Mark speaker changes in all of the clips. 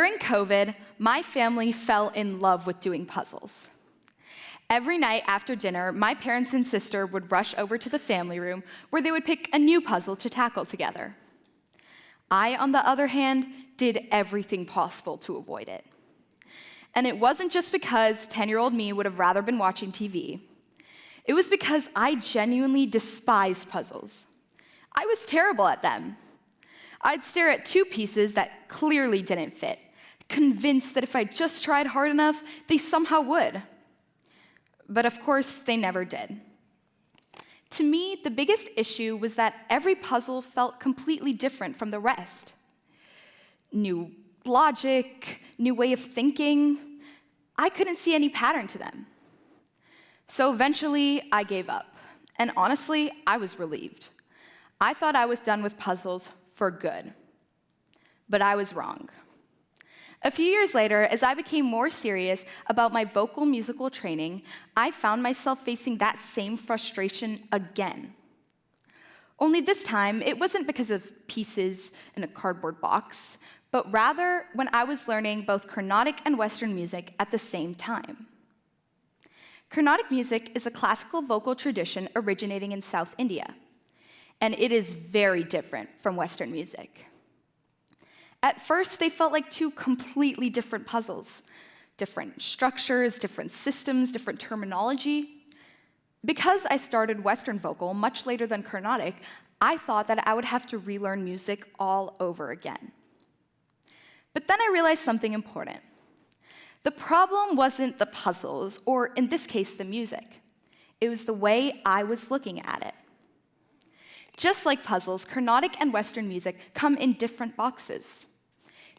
Speaker 1: During COVID, my family fell in love with doing puzzles. Every night after dinner, my parents and sister would rush over to the family room where they would pick a new puzzle to tackle together. I, on the other hand, did everything possible to avoid it. And it wasn't just because 10-year-old me would have rather been watching TV. It was because I genuinely despised puzzles. I was terrible at them. I'd stare at two pieces that clearly didn't fit, convinced that if I just tried hard enough, they somehow would. But of course, they never did. To me, the biggest issue was that every puzzle felt completely different from the rest. New logic, new way of thinking. I couldn't see any pattern to them. So eventually, I gave up. And honestly, I was relieved. I thought I was done with puzzles for good. But I was wrong. A few years later, as I became more serious about my vocal musical training, I found myself facing that same frustration again. Only this time, it wasn't because of pieces in a cardboard box, but rather when I was learning both Carnatic and Western music at the same time. Carnatic music is a classical vocal tradition originating in South India, and it is very different from Western music. At first, they felt like two completely different puzzles. Different structures, different systems, different terminology. Because I started Western vocal much later than Carnatic, I thought that I would have to relearn music all over again. But then I realized something important. The problem wasn't the puzzles, or in this case, the music. It was the way I was looking at it. Just like puzzles, Carnatic and Western music come in different boxes.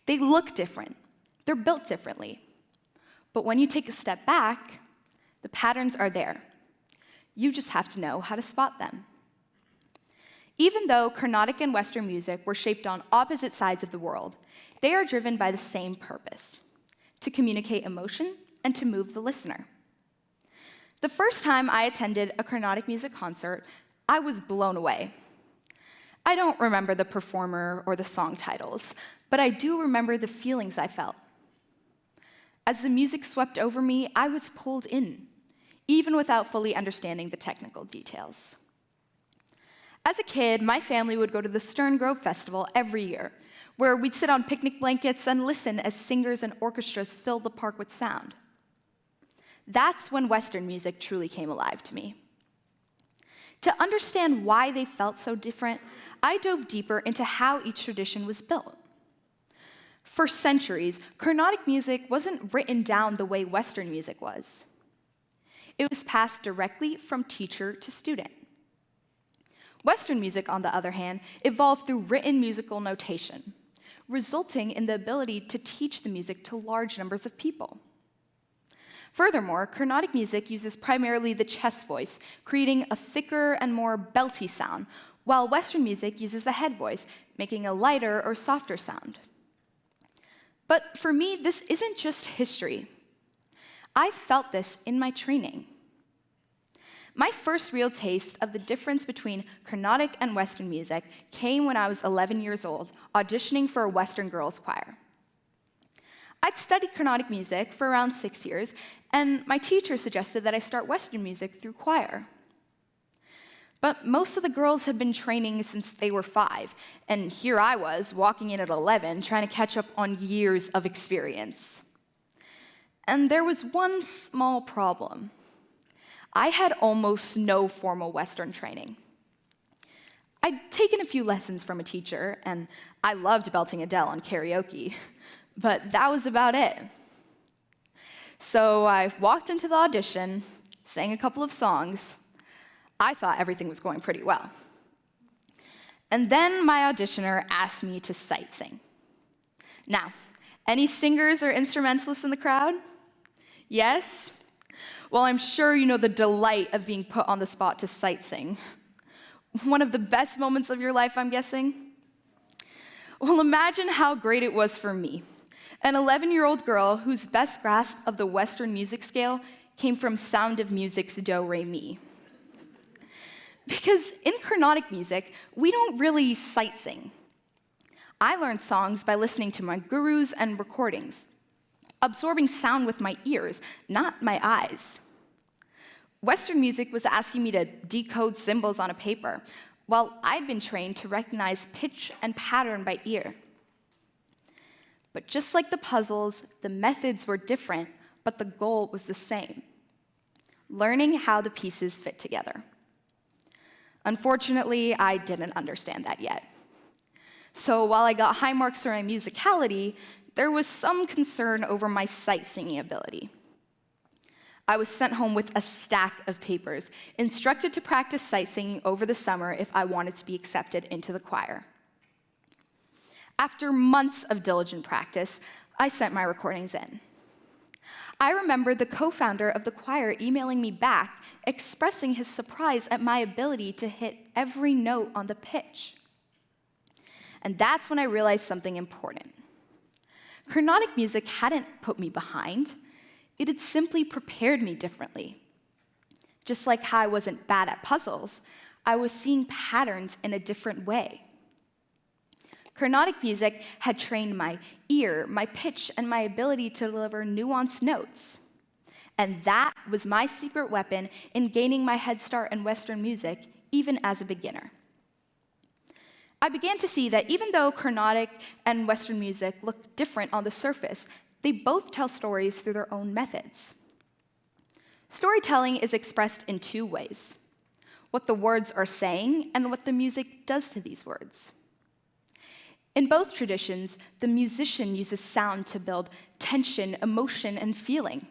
Speaker 1: They look different. They're built differently. But when you take a step back, the patterns are there. You just have to know how to spot them. Even though Carnatic and Western music were shaped on opposite sides of the world, they are driven by the same purpose: to communicate emotion and to move the listener. The first time I attended a Carnatic music concert, I was blown away. I don't remember the performer or the song titles, but I do remember the feelings I felt. As the music swept over me, I was pulled in, even without fully understanding the technical details. As a kid, my family would go to the Stern Grove Festival every year, where we'd sit on picnic blankets and listen as singers and orchestras filled the park with sound. That's when Western music truly came alive to me. To understand why they felt so different, I dove deeper into how each tradition was built. For centuries, Carnatic music wasn't written down the way Western music was. It was passed directly from teacher to student. Western music, on the other hand, evolved through written musical notation, resulting in the ability to teach the music to large numbers of people. Furthermore, Carnatic music uses primarily the chest voice, creating a thicker and more belty sound, while Western music uses the head voice, making a lighter or softer sound. But for me, this isn't just history. I felt this in my training. My first real taste of the difference between Carnatic and Western music came when I was 11 years old, auditioning for a Western girls' choir. I'd studied Carnatic music for around 6 years, and my teacher suggested that I start Western music through choir. But most of the girls had been training since they were 5, and here I was, walking in at 11, trying to catch up on years of experience. And there was one small problem. I had almost no formal Western training. I'd taken a few lessons from a teacher, and I loved belting Adele on karaoke, but that was about it. So I walked into the audition, sang a couple of songs. I thought everything was going pretty well. And then my auditioner asked me to sight sing. Now, any singers or instrumentalists in the crowd? Yes? Well, I'm sure you know the delight of being put on the spot to sight sing. One of the best moments of your life, I'm guessing? Well, imagine how great it was for me, an 11-year-old girl whose best grasp of the Western music scale came from Sound of Music's Do, Re, Mi. Because in Carnatic music, we don't really sight sing. I learned songs by listening to my gurus and recordings, absorbing sound with my ears, not my eyes. Western music was asking me to decode symbols on a paper, while I'd been trained to recognize pitch and pattern by ear. But just like the puzzles, the methods were different, but the goal was the same: learning how the pieces fit together. Unfortunately, I didn't understand that yet. So while I got high marks for my musicality, there was some concern over my sight singing ability. I was sent home with a stack of papers, instructed to practice sight singing over the summer if I wanted to be accepted into the choir. After months of diligent practice, I sent my recordings in. I remember the co-founder of the choir emailing me back, expressing his surprise at my ability to hit every note on the pitch. And that's when I realized something important. Carnatic music hadn't put me behind. It had simply prepared me differently. Just like how I wasn't bad at puzzles, I was seeing patterns in a different way. Carnatic music had trained my ear, my pitch, and my ability to deliver nuanced notes. And that was my secret weapon in gaining my head start in Western music, even as a beginner. I began to see that even though Carnatic and Western music look different on the surface, they both tell stories through their own methods. Storytelling is expressed in two ways: what the words are saying and what the music does to these words. In both traditions, the musician uses sound to build tension, emotion, and feeling.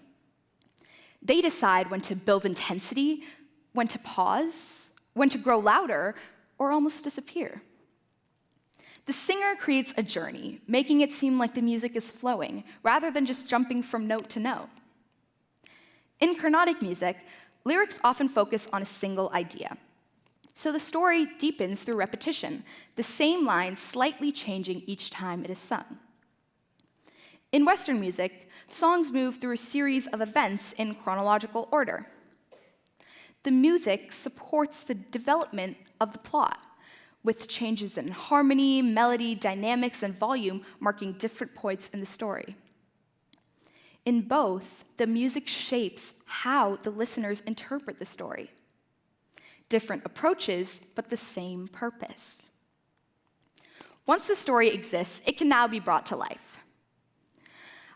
Speaker 1: They decide when to build intensity, when to pause, when to grow louder, or almost disappear. The singer creates a journey, making it seem like the music is flowing, rather than just jumping from note to note. In Carnatic music, lyrics often focus on a single idea. So the story deepens through repetition, the same line slightly changing each time it is sung. In Western music, songs move through a series of events in chronological order. The music supports the development of the plot, with changes in harmony, melody, dynamics, and volume marking different points in the story. In both, the music shapes how the listeners interpret the story. Different approaches, but the same purpose. Once the story exists, it can now be brought to life.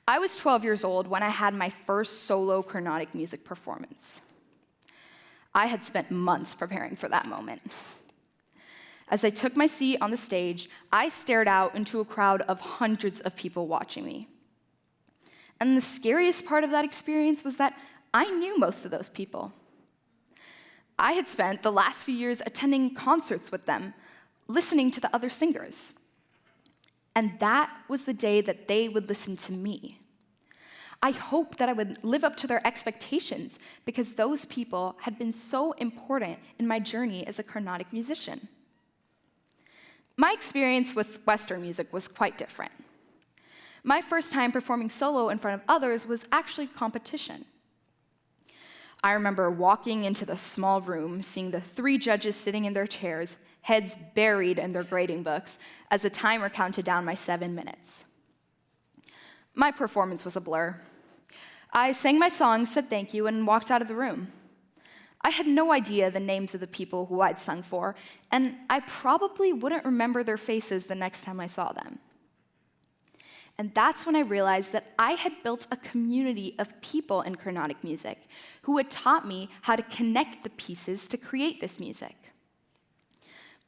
Speaker 1: I was 12 years old when I had my first solo Carnatic music performance. I had spent months preparing for that moment. As I took my seat on the stage, I stared out into a crowd of hundreds of people watching me. And the scariest part of that experience was that I knew most of those people. I had spent the last few years attending concerts with them, listening to the other singers. And that was the day that they would listen to me. I hoped that I would live up to their expectations because those people had been so important in my journey as a Carnatic musician. My experience with Western music was quite different. My first time performing solo in front of others was actually competition. I remember walking into the small room, seeing the 3 judges sitting in their chairs, heads buried in their grading books, as the timer counted down my 7 minutes. My performance was a blur. I sang my song, said thank you, and walked out of the room. I had no idea the names of the people who I'd sung for, and I probably wouldn't remember their faces the next time I saw them. And that's when I realized that I had built a community of people in Carnatic music who had taught me how to connect the pieces to create this music.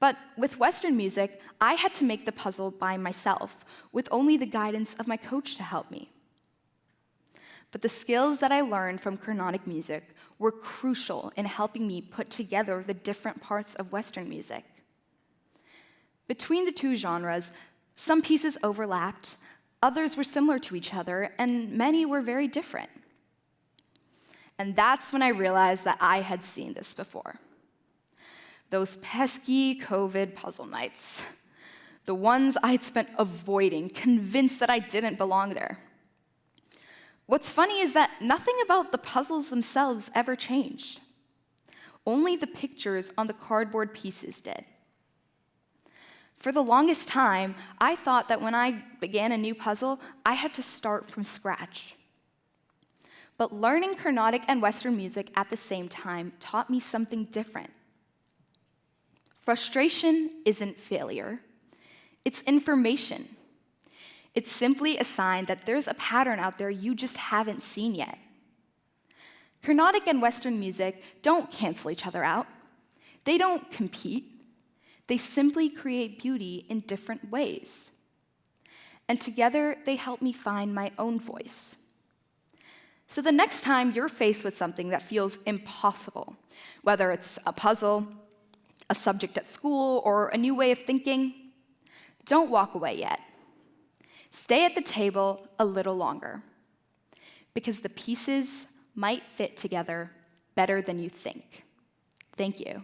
Speaker 1: But with Western music, I had to make the puzzle by myself, with only the guidance of my coach to help me. But the skills that I learned from Carnatic music were crucial in helping me put together the different parts of Western music. Between the two genres, some pieces overlapped, others were similar to each other, and many were very different. And that's when I realized that I had seen this before. Those pesky COVID puzzle nights. The ones I'd spent avoiding, convinced that I didn't belong there. What's funny is that nothing about the puzzles themselves ever changed. Only the pictures on the cardboard pieces did. For the longest time, I thought that when I began a new puzzle, I had to start from scratch. But learning Carnatic and Western music at the same time taught me something different. Frustration isn't failure. It's information. It's simply a sign that there's a pattern out there you just haven't seen yet. Carnatic and Western music don't cancel each other out. They don't compete. They simply create beauty in different ways. And together, they help me find my own voice. So the next time you're faced with something that feels impossible, whether it's a puzzle, a subject at school, or a new way of thinking, don't walk away yet. Stay at the table a little longer, because the pieces might fit together better than you think. Thank you.